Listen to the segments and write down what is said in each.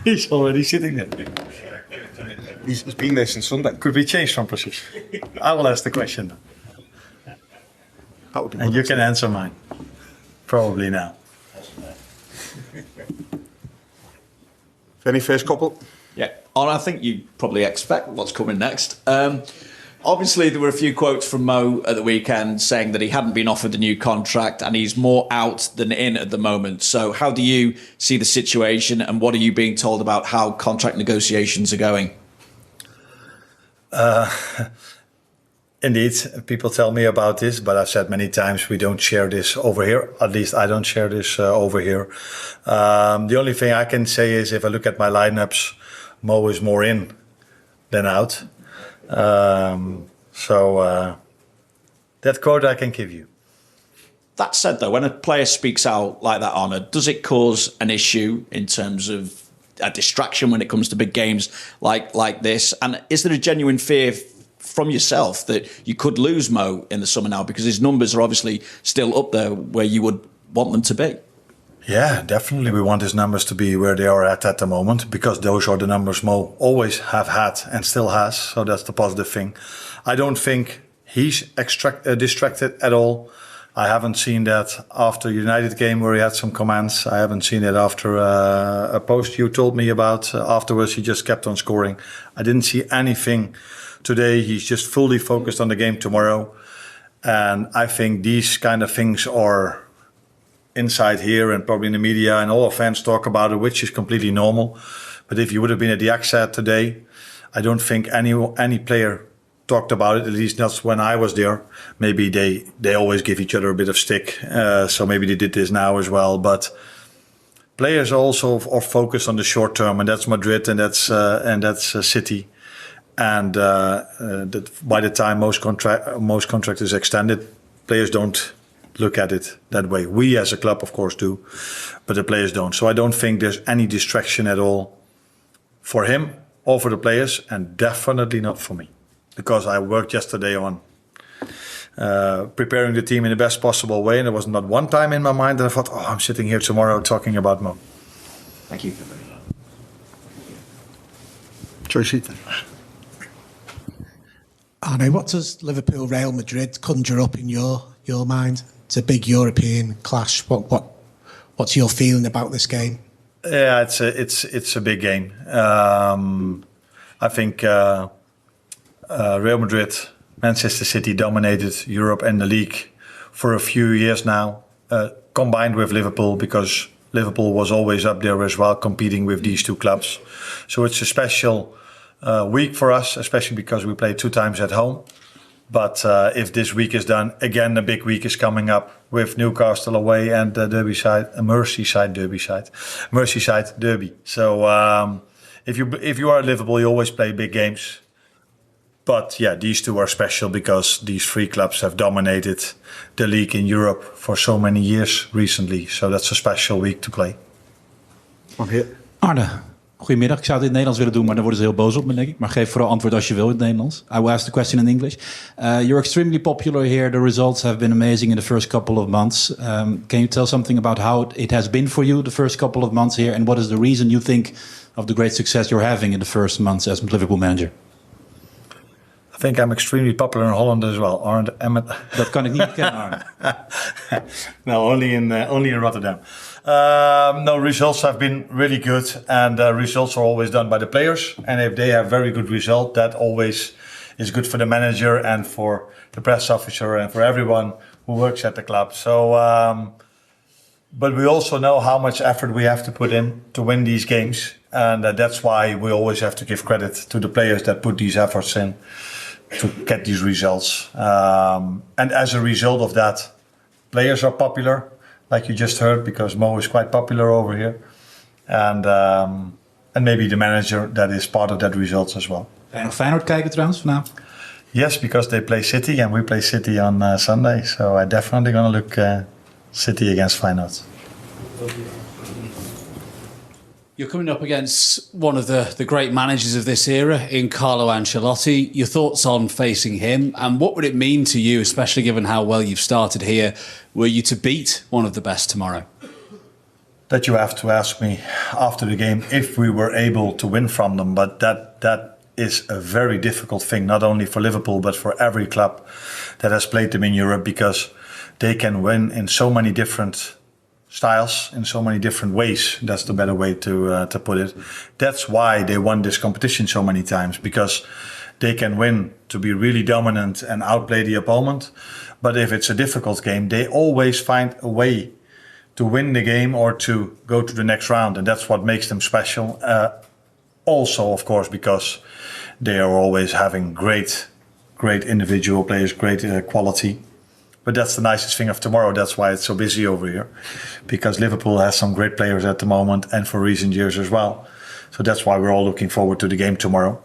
He's already sitting there. He's been there since Sunday. Could we change from position? I will ask the question. That would be And good. you can answer mine. Probably now. Any first couple? Yeah, and I think you probably expect what's coming next. Obviously, there were a few quotes from Mo at the weekend saying that he hadn't been offered a new contract and he's more out than in at the moment. So how do you see the situation and what are you being told about how contract negotiations are going? Indeed, people tell me about this, but I've said many times we don't share this over here. At least I don't share this over here. The only thing I can say is if I look at my lineups, Mo is more in than out. That quote I can give you. That said, though, when a player speaks out like that, Arne, does it cause an issue in terms of a distraction when it comes to big games like this? And is there a genuine fear from yourself that you could lose Mo in the summer now because his numbers are obviously still up there where you would want them to be? Yeah, definitely. We want his numbers to be where they are at the moment because those are the numbers Mo always have had and still has. So that's the positive thing. I don't think he's distracted at all. I haven't seen that after United game where he had some comments. I haven't seen it after a post you told me about. Afterwards, he just kept on scoring. I didn't see anything today. He's just fully focused on the game tomorrow. And I think these kind of things are inside here and probably in the media and all our fans talk about it, which is completely normal. But if you would have been at the Ajax today, I don't think any player talked about it, at least not when I was there. Maybe they always give each other a bit of stick, so maybe they did this now as well. But players also are focused on the short term, and that's Madrid and that's City. And that by the time most contract is extended, players don't look at it that way. We as a club, of course, do, but the players don't. So I don't think there's any distraction at all for him or for the players, and definitely not for me, because I worked yesterday on preparing the team in the best possible way, and there was not one time in my mind that I thought, I'm sitting here tomorrow talking about Mo. Thank you. Tracy. Arne, what does Liverpool Real Madrid conjure up in your mind? It's a big European clash. What's your feeling about this game? Yeah, it's a big game. I think Real Madrid, Manchester City dominated Europe and the league for a few years now, combined with Liverpool, because Liverpool was always up there as well, competing with these two clubs. So it's a special week for us, especially because we play 2 times at home. But if this week is done, again, the big week is coming up with Newcastle away and the Merseyside Derby. So if you are at Liverpool, you always play big games. But yeah, these two are special because these 3 clubs have dominated the league in Europe for so many years recently. So that's a special week to play. Arne, goedemiddag. Ik zou het in het Nederlands willen doen, maar dan worden ze heel boos op me, denk ik. Maar geef vooral antwoord als je wil in het Nederlands. I will ask the question in English. You're extremely popular here. The results have been amazing in the first couple of months. Can you tell something about how it has been for you the first couple of months here? And what is the reason you think of the great success you're having in the first months as Liverpool manager? I think I'm extremely popular in Holland as well. Dat kan ik niet kennen, Arne. No, only in Rotterdam. No, results have been really good, and results are always done by the players. And if they have very good result, that always is good for the manager and for the press officer and for everyone who works at the club. So, but we also know how much effort we have to put in to win these games, and that's why we always have to give credit to the players that put these efforts in to get these results. And as a result of that, players are popular, like you just heard, because Mo is quite popular over here. And maybe the manager that is part of that results as well. Ga je nog Feyenoord kijken trouwens vanavond? Yes, because they play City and we play City on Sunday. So I definitely going to look City against Feyenoord. You're coming up against one of the great managers of this era in Carlo Ancelotti. Your thoughts on facing him, and what would it mean to you, especially given how well you've started here, were you to beat one of the best tomorrow? That you have to ask me after the game if we were able to win from them. But that is a very difficult thing, not only for Liverpool, but for every club that has played them in Europe, because they can win in so many different styles, in so many different ways. That's the better way to put it. That's why they won this competition so many times, because they can win to be really dominant and outplay the opponent. But if it's a difficult game, they always find a way to win the game or to go to the next round. And that's what makes them special. Also, of course, because they are always having great individual players, great quality. But that's the nicest thing of tomorrow. That's why it's so busy over here, because Liverpool has some great players at the moment and for recent years as well. So that's why we're all looking forward to the game tomorrow.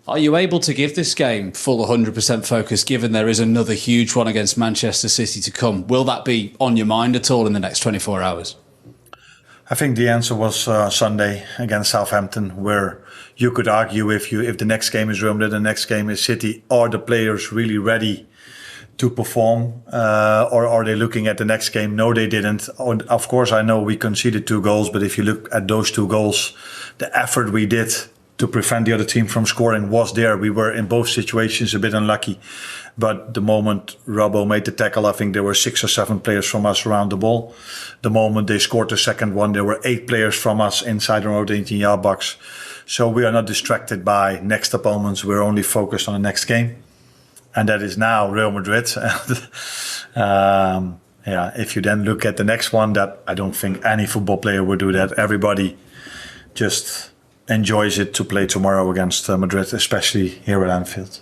Are you able to give this game full 100% focus, given there is another huge one against Manchester City to come? Will that be on your mind at all in the next 24 hours? I think the answer was Sunday against Southampton, where you could argue if the next game is Real Madrid, the next game is City, are the players really ready to perform, or are they looking at the next game? No, they didn't. Of course, I know we conceded 2 goals, but if you look at those 2 goals, the effort we did to prevent the other team from scoring was there. We were in both situations a bit unlucky, but the moment Robbo made the tackle, I think there were 6 or 7 players from us around the ball. The moment they scored the second one, there were 8 players from us inside our 18-yard box. So we are not distracted by next opponents. We're only focused on the next game. And that is now Real Madrid. If you then look at the next one, that I don't think any football player would do that. Everybody just enjoys it to play tomorrow against Madrid, especially here at Anfield.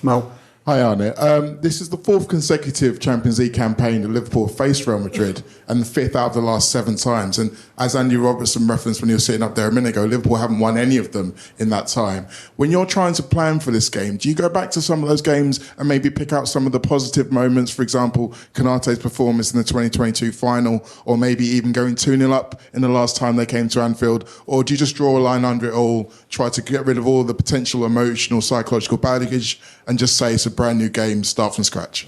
Mo. Hi Arne. This is the 4th consecutive Champions League campaign that Liverpool faced Real Madrid, and the 5th out of the last 7 times. And as Andy Robertson referenced when he was sitting up there a minute ago, Liverpool haven't won any of them in that time. When you're trying to plan for this game, do you go back to some of those games and maybe pick out some of the positive moments? For example, Konaté's performance in the 2022 final, or maybe even going 2-0 up in the last time they came to Anfield? Or do you just draw a line under it all, try to get rid of all the potential emotional, psychological baggage, and just say it's a brand new game, start from scratch?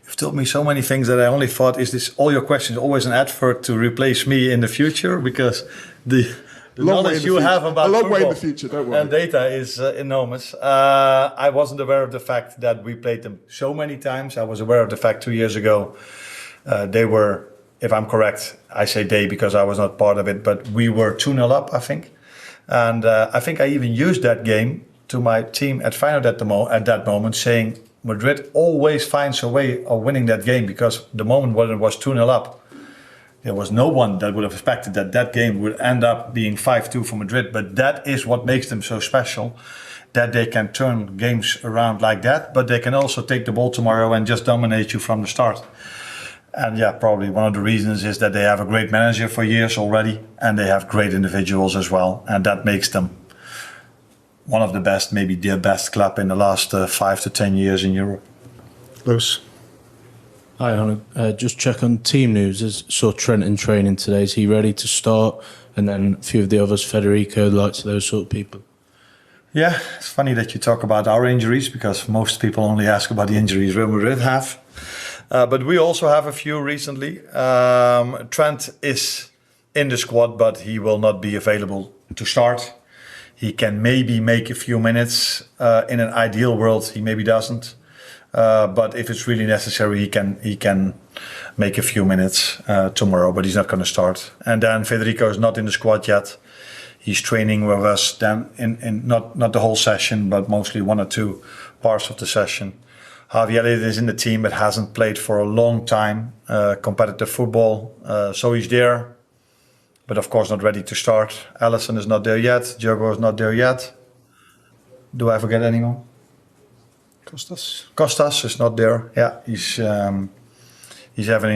You've told me so many things that I only thought, is this all your questions always an advert to replace me in the future? Because the knowledge you have about a long way in football the future, don't worry. and data is enormous. I wasn't aware of the fact that we played them so many times. I was aware of the fact 2 years ago they were, if I'm correct, I say they because I was not part of it, but we were 2-0 up, I think. And I think I even used that game to my team at Feyenoord at that moment, saying Madrid always finds a way of winning that game, because the moment when it was 2-0 up, there was no one that would have expected that game would end up being 5-2 for Madrid. But that is what makes them so special, that they can turn games around like that, but they can also take the ball tomorrow and just dominate you from the start. And yeah, probably one of the reasons is that they have a great manager for years already, and they have great individuals as well, and that makes them one of the best, maybe the best club in the last 5 to 10 years in Europe. Lewis. Hi, Arne. Just check on team news. Saw Trent in training today. Is he ready to start? And then a few of the others, Federico, likes those sort of people. Yeah, it's funny that you talk about our injuries, because most people only ask about the injuries Real Madrid have. But we also have a few recently. Trent is in the squad, but he will not be available to start. He can maybe make a few minutes. In an ideal world, he maybe doesn't. But if it's really necessary, he can make a few minutes tomorrow, but he's not going to start. And then Federico is not in the squad yet. He's training with us then in not the whole session, but mostly 1 or 2 parts of the session. Javier Elliott is in the team, but hasn't played for a long time competitive football. So he's there, but of course not ready to start. Alisson is not there yet. Jota is not there yet. Do I forget anyone? Costas is not there. Yeah, he's having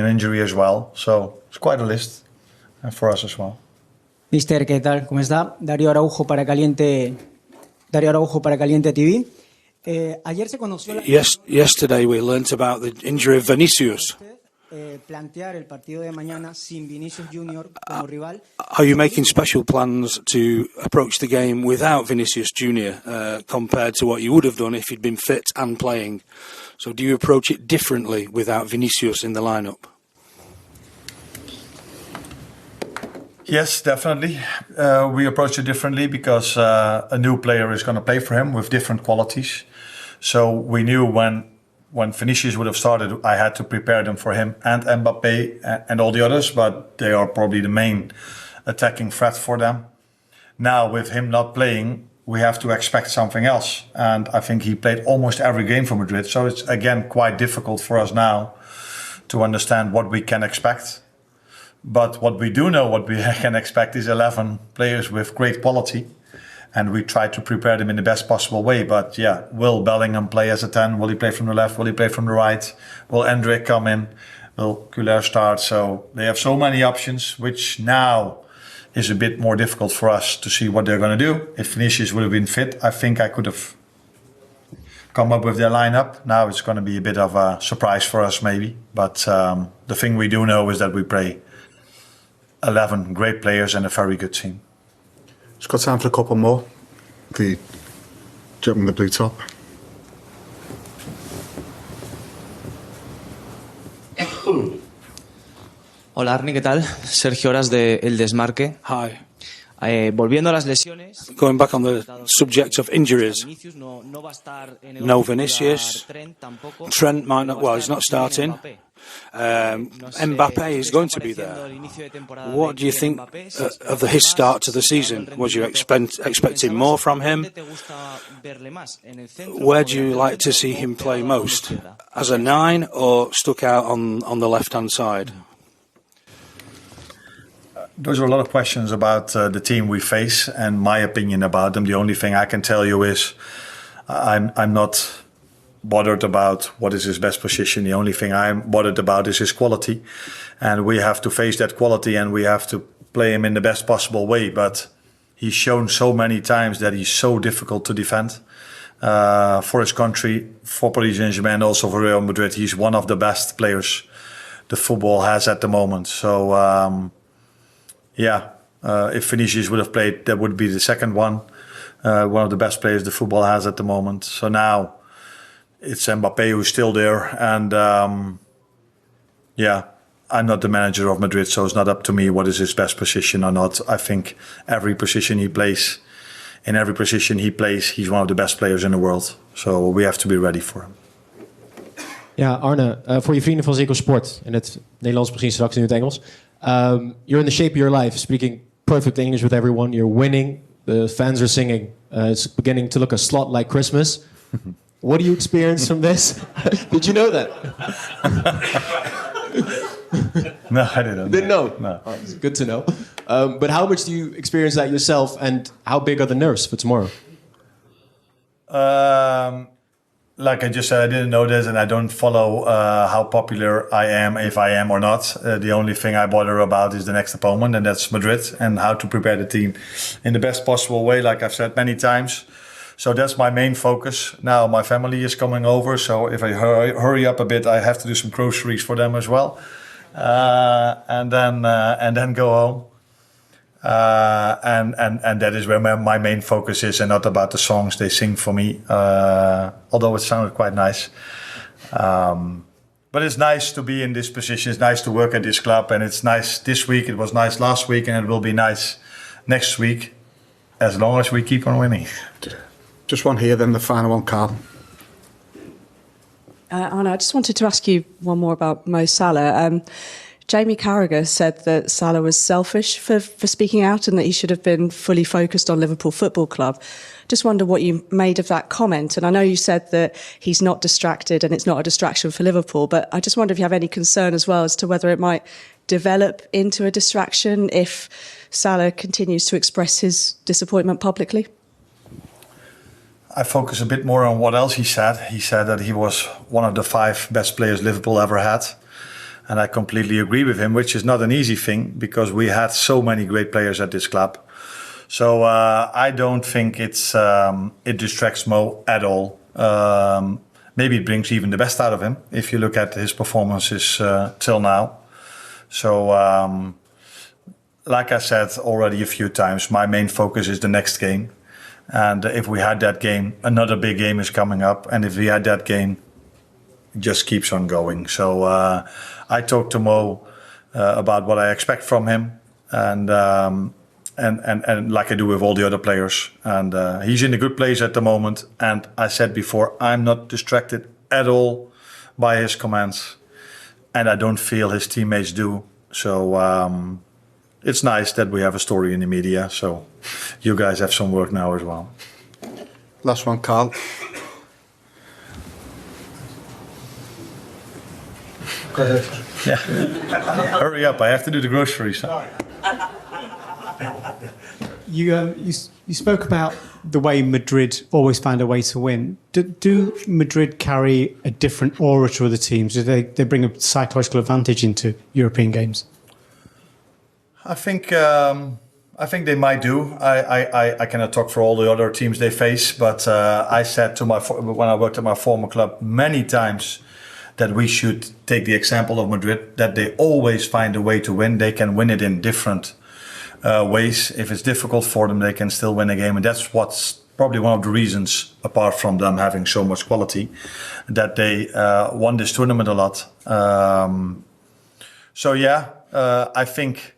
an injury as well. So it's quite a list for us as well. Mister, ¿qué tal? ¿Cómo está? Darío Araujo para Caliente TV. Yesterday we learnt about the injury of Vinicius. plantear el partido de mañana sin Vinicius Junior como rival. Are you making special plans to approach the game without Vinicius Junior compared to what you would have done if he'd been fit and playing? So do you approach it differently without Vinicius in the lineup? Yes, definitely. We approach it differently because a new player is going to play for him with different qualities. So we knew when Vinicius would have started, I had to prepare them for him and Mbappe and all the others, but they are probably the main attacking threat for them. Now, with him not playing, we have to expect something else. And I think he played almost every game for Madrid. So it's, again, quite difficult for us now to understand what we can expect. But what we do know, what we can expect is 11 players with great quality. And we try to prepare them in the best possible way. But yeah, will Bellingham play as a 10? Will he play from the left? Will he play from the right? Will Endrick come in? Will Culer start? So they have so many options, which now is a bit more difficult for us to see what they're going to do. If Vinicius would have been fit, I think I could have come up with their lineup. Now it's going to be a bit of a surprise for us maybe. But the thing we do know is that we play 11 great players and a very good team. Just got time for a couple more. The gentleman in the blue top. Hola Arne, ¿qué tal? Sergio Horas de El Desmarque. Hi. Volviendo a las lesiones. Going back on the subject of injuries. No Vinicius. Trent might not, well, he's not starting. Mbappe is going to be there. What do you think of his start to the season? Was you expecting more from him? Where do you like to see him play most? As a 9 or stuck out on the left-hand side? Those are a lot of questions about the team we face and my opinion about them. The only thing I can tell you is I'm not bothered about what is his best position. The only thing I'm bothered about is his quality. And we have to face that quality and we have to play him in the best possible way. But he's shown so many times that he's so difficult to defend. For his country, for Paris Saint-Germain, also for Real Madrid, he's one of the best players the football has at the moment. So, if Vinicius would have played, that would be the second one. One of the best players the football has at the moment. So now it's Mbappe who's still there. And I'm not the manager of Madrid, so it's not up to me what is his best position or not. I think every position he plays, in every position he plays, he's one of the best players in the world. So we have to be ready for him. Ja, Arne, voor je vrienden van Ziggo Sport, in het Nederlands, misschien straks in het Engels. You're in the shape of your life, speaking perfect English with everyone. You're winning. The fans are singing. It's beginning to look a slot like Christmas. What do you experience from this? Did you know that? No, I didn't. Didn't know? No. Oh, it's good to know. But how much do you experience that yourself, and how big are the nerves for tomorrow? Like I just said, I didn't know this and I don't follow how popular I am, if I am or not. The only thing I bother about is the next opponent, and that's Madrid, and how to prepare the team in the best possible way, like I've said many times. So that's my main focus. Now my family is coming over, so if I hurry up a bit, I have to do some groceries for them as well. And then go home. And that is where my main focus is, and not about the songs they sing for me, although it sounded quite nice. But it's nice to be in this position. It's nice to work at this club, and it's nice this week. It was nice last week, and it will be nice next week, as long as we keep on winning. Just one here, then the final one, Carl. Arne, I just wanted to ask you one more about Mo Salah. Jamie Carragher said that Salah was selfish for speaking out and that he should have been fully focused on Liverpool Football Club. Just wonder what you made of that comment. And I know you said that he's not distracted and it's not a distraction for Liverpool, but I just wonder if you have any concern as well as to whether it might develop into a distraction if Salah continues to express his disappointment publicly. I focus a bit more on what else he said. He said that he was one of the 5 best players Liverpool ever had. And I completely agree with him, which is not an easy thing because we had so many great players at this club. So I don't think it distracts Mo at all. maybe it brings even the best out of him if you look at his performances till now. So, like I said already a few times, my main focus is the next game. And if we had that game, another big game is coming up. And if we had that game, it just keeps on going. So I talked to Mo about what I expect from him. And like I do with all the other players. And he's in a good place at the moment. And I said before, I'm not distracted at all by his comments. And I don't feel his teammates do. So it's nice that we have a story in the media. So you guys have some work now as well. Last one, Carl. Yeah. Hurry up, I have to do the groceries. You spoke about the way Madrid always find a way to win. Do Madrid carry a different aura to other teams? Do they bring a psychological advantage into European games? I think they might do. I cannot talk for all the other teams they face, but I said to when I worked at my former club many times that we should take the example of Madrid, that they always find a way to win. They can win it in different ways. If it's difficult for them, they can still win a game, and that's what's probably one of the reasons, apart from them having so much quality, that they won this tournament a lot. I think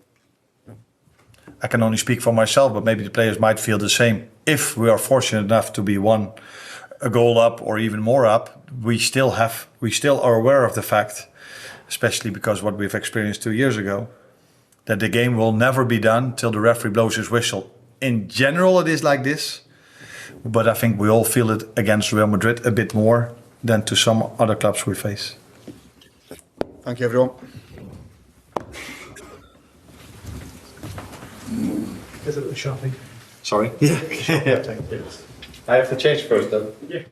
I can only speak for myself, but maybe the players might feel the same. If we are fortunate enough to be a goal up or even more up, we still are aware of the fact, especially because what we've experienced 2 years ago, that the game will never be done till the referee blows his whistle. In general, it is like this, but I think we all feel it against Real Madrid a bit more than to some other clubs we face. Thank you, everyone. Is it the shopping? Sorry? Yeah. I have to change first, though. Yeah.